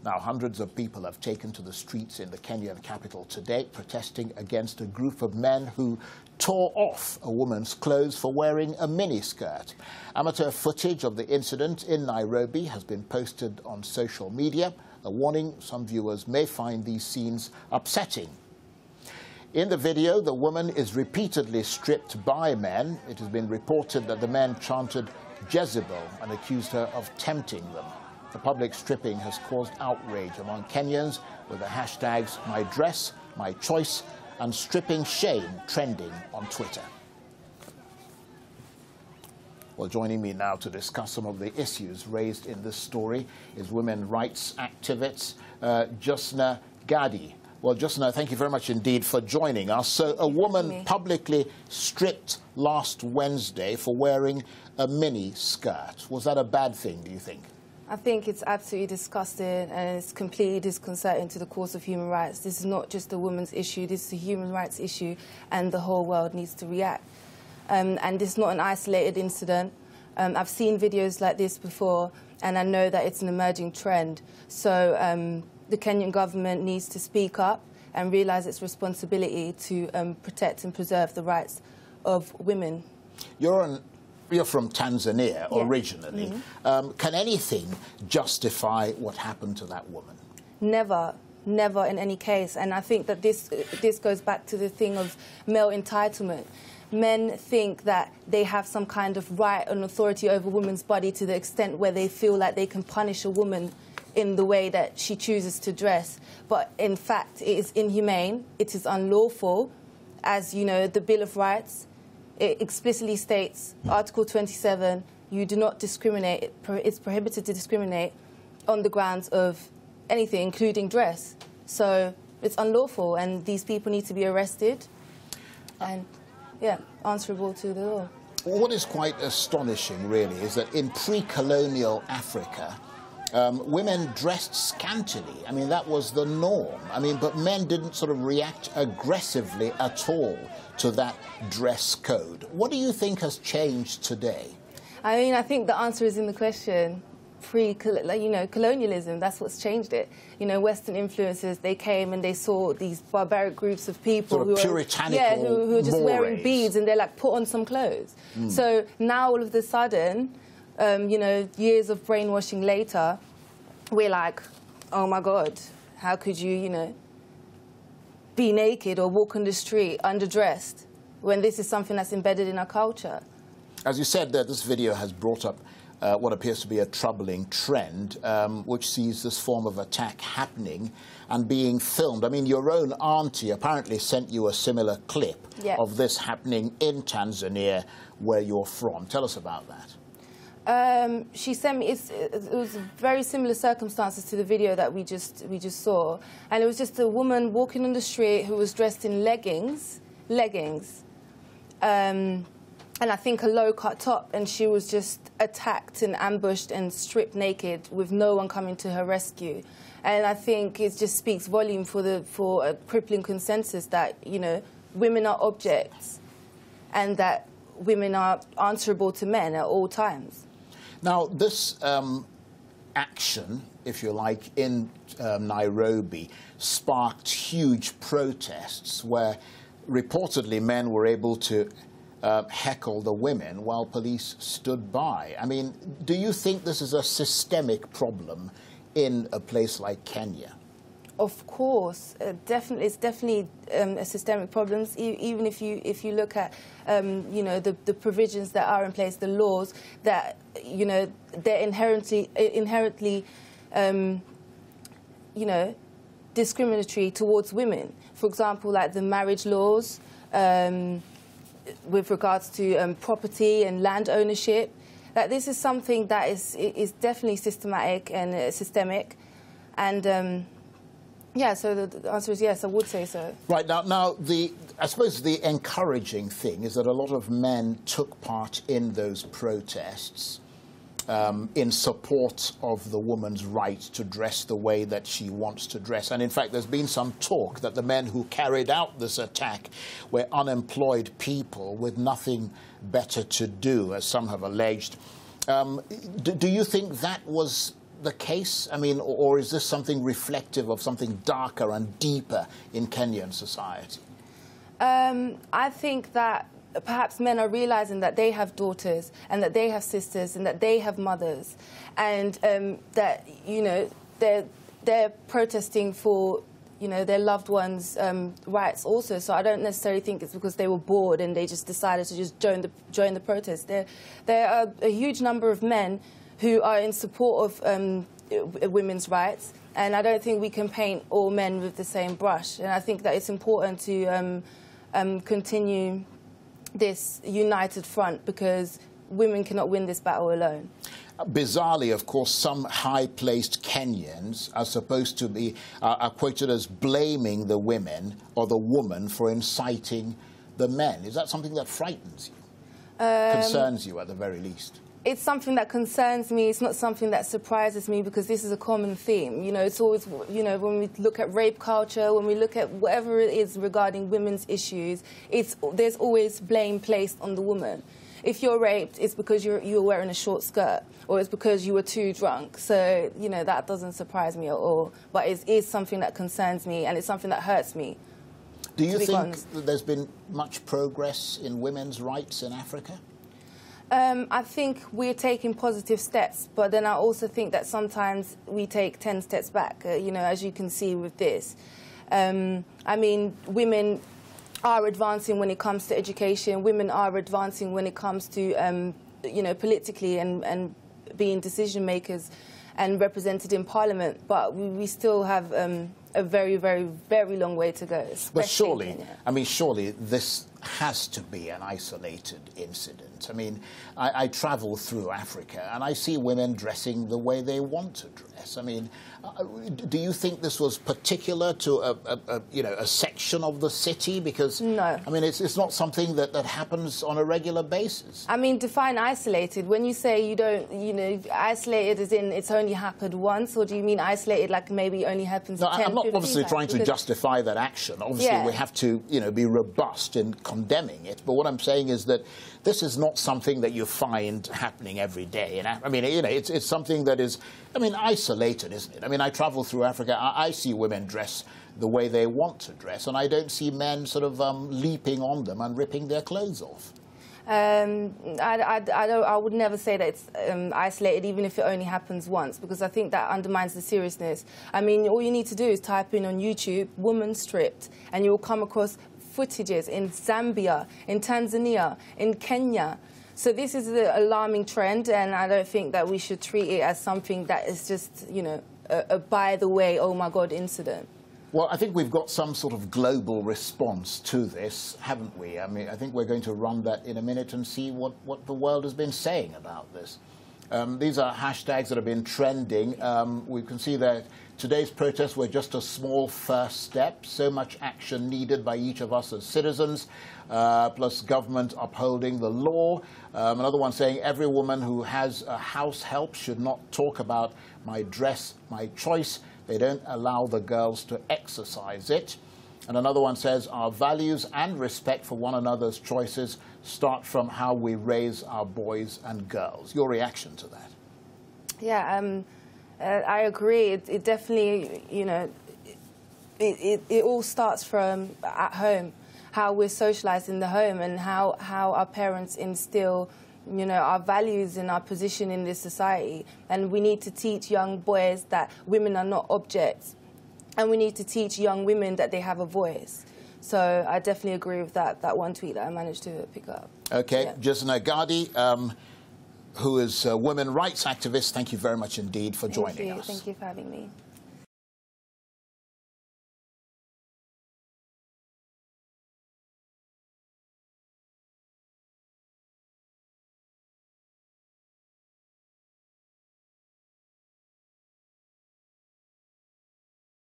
Now, hundreds of people have taken to the streets in the Kenyan capital today, protesting against a group of men who tore off a woman's clothes for wearing a miniskirt. Amateur footage of the incident in Nairobi has been posted on social media, a warning some viewers may find these scenes upsetting. In the video, the woman is repeatedly stripped by men. It has been reported that the men chanted Jezebel and accused her of tempting them. The public stripping has caused outrage among Kenyans, with the hashtags #MyDress, #MyChoice and stripping shame trending on Twitter. Well, joining me now to discuss some of the issues raised in this story is women's rights activist Jusnah Gadi. Well, Jusnah, thank you very much indeed for joining us. So a woman publicly stripped last Wednesday for wearing a mini skirt. Was that a bad thing, do you think? I think it's absolutely disgusting and it's completely disconcerting to the cause of human rights. This is not just a woman's issue, this is a human rights issue and the whole world needs to react. And this is not an isolated incident. I've seen videos like this before and I know that it's an emerging trend. So the Kenyan government needs to speak up and realise its responsibility to protect and preserve the rights of women. You're from Tanzania originally. Can anything justify what happened to that woman? Never. Never in any case. And I think that this goes back to the thing of male entitlement. Men think that they have some kind of right and authority over a woman's body to the extent where they feel like they can punish a woman in the way that she chooses to dress. But in fact, it is inhumane, it is unlawful. As you know, the Bill of Rights, it explicitly states, Article 27, you do not discriminate, it's prohibited to discriminate on the grounds of anything, including dress. So it's unlawful, and these people need to be arrested and, answerable to the law. What is quite astonishing, really, is that in pre-colonial Africa, women dressed scantily. I mean, that was the norm. I mean, but men didn't sort of react aggressively at all to that dress code. What do you think has changed today? I mean, I think the answer is in the question. Colonialism, that's what's changed it. You know, Western influences, they came and they saw these barbaric groups of people who were just wearing beads, and they're like, put on some clothes. So now all of a sudden, years of brainwashing later, we're like, oh my God, how could you, be naked or walk on the street underdressed when this is something that's embedded in our culture? As you said, this video has brought up what appears to be a troubling trend, which sees this form of attack happening and being filmed. I mean, your own auntie apparently sent you a similar clip of this happening in Tanzania, where you're from. Tell us about that. She sent me. It was very similar circumstances to the video that we just saw, and it was just a woman walking on the street who was dressed in leggings, and I think a low-cut top, and she was just attacked and ambushed and stripped naked with no one coming to her rescue. And I think it just speaks volume for a crippling consensus that women are objects, and that women are answerable to men at all times. Now, this action, if you like, in Nairobi sparked huge protests where reportedly men were able to heckle the women while police stood by. I mean, do you think this is a systemic problem in a place like Kenya? Of course, definitely, it's definitely a systemic problem. Even if you look at the provisions that are in place, the laws that they're inherently discriminatory towards women. For example, like the marriage laws with regards to property and land ownership. That this is something that is definitely systematic and systemic, and. Yeah, so the answer is yes, I would say so. Right, now I suppose the encouraging thing is that a lot of men took part in those protests in support of the woman's right to dress the way that she wants to dress. And in fact, there's been some talk that the men who carried out this attack were unemployed people with nothing better to do, as some have alleged. Do you think that was the case? I mean, or is this something reflective of something darker and deeper in Kenyan society? I think that perhaps men are realizing that they have daughters and that they have sisters and that they have mothers, and that, you know, they're protesting for, you know, their loved ones' rights also. So I don't necessarily think it's because they were bored and they just decided to just join the protest. There are a huge number of men who are in support of women's rights, and I don't think we can paint all men with the same brush. And I think that it's important to continue this united front, because women cannot win this battle alone. Bizarrely, of course, some high-placed Kenyans are supposed to be are quoted as blaming the women or the woman for inciting the men. Is that something that frightens you, concerns you at the very least? It's something that concerns me. It's not something that surprises me, because this is a common theme. You know, it's always, you know, when we look at rape culture, when we look at whatever it is regarding women's issues, there's always blame placed on the woman. If you're raped, it's because you're wearing a short skirt, or it's because you were too drunk. So, you know, that doesn't surprise me at all. But it is something that concerns me, and it's something that hurts me. Do you think that there's been much progress in women's rights in Africa? I think we're taking positive steps, but then I also think that sometimes we take 10 steps back, you know, as you can see with this. I mean, women are advancing when it comes to education. Women are advancing when it comes to, you know, politically and being decision makers and represented in Parliament. But we still have a very, very, very long way to go. But surely, I mean, surely this has to be an isolated incident. I mean, I travel through Africa and I see women dressing the way they want to dress. I mean, do you think this was particular to a section of the city? Because no, I mean, it's not something that happens on a regular basis. I mean, define isolated. When you say you don't, you know, isolated as in it's only happened once, or do you mean isolated like maybe only happens? No, I'm not obviously trying to justify that action. Obviously, we have to, you know, be robust in condemning it. But what I'm saying is that this is not something that you find happening every day. And I mean, you know, it's something that is, I mean, isolated, isn't it? I mean, I travel through Africa. I see women dress the way they want to dress, and I don't see men sort of leaping on them and ripping their clothes off. I would never say that it's isolated, even if it only happens once, because I think that undermines the seriousness. I mean, all you need to do is type in on YouTube, woman stripped, and you will come across footages in Zambia, in Tanzania, in Kenya. So this is the alarming trend, and I don't think that we should treat it as something that is just, you know, a by the way, oh my God incident. Well, I think we've got some sort of global response to this, haven't we? I mean, I think we're going to run that in a minute and see what the world has been saying about this. These are hashtags that have been trending. We can see that today's protests were just a small first step. So much action needed by each of us as citizens, plus government upholding the law. Another one saying every woman who has a house help should not talk about my dress, my choice. They don't allow the girls to exercise it. And another one says, our values and respect for one another's choices start from how we raise our boys and girls. Your reaction to that? Yeah, I agree. It definitely, you know, it all starts from at home, how we're socialized in the home and how our parents instill, you know, our values and our position in this society. And we need to teach young boys that women are not objects. And we need to teach young women that they have a voice. So I definitely agree with that one tweet that I managed to pick up. OK. Yeah. Jusnah Gadi, who is a women's rights activist, thank you very much indeed for joining us. Thank you for having me.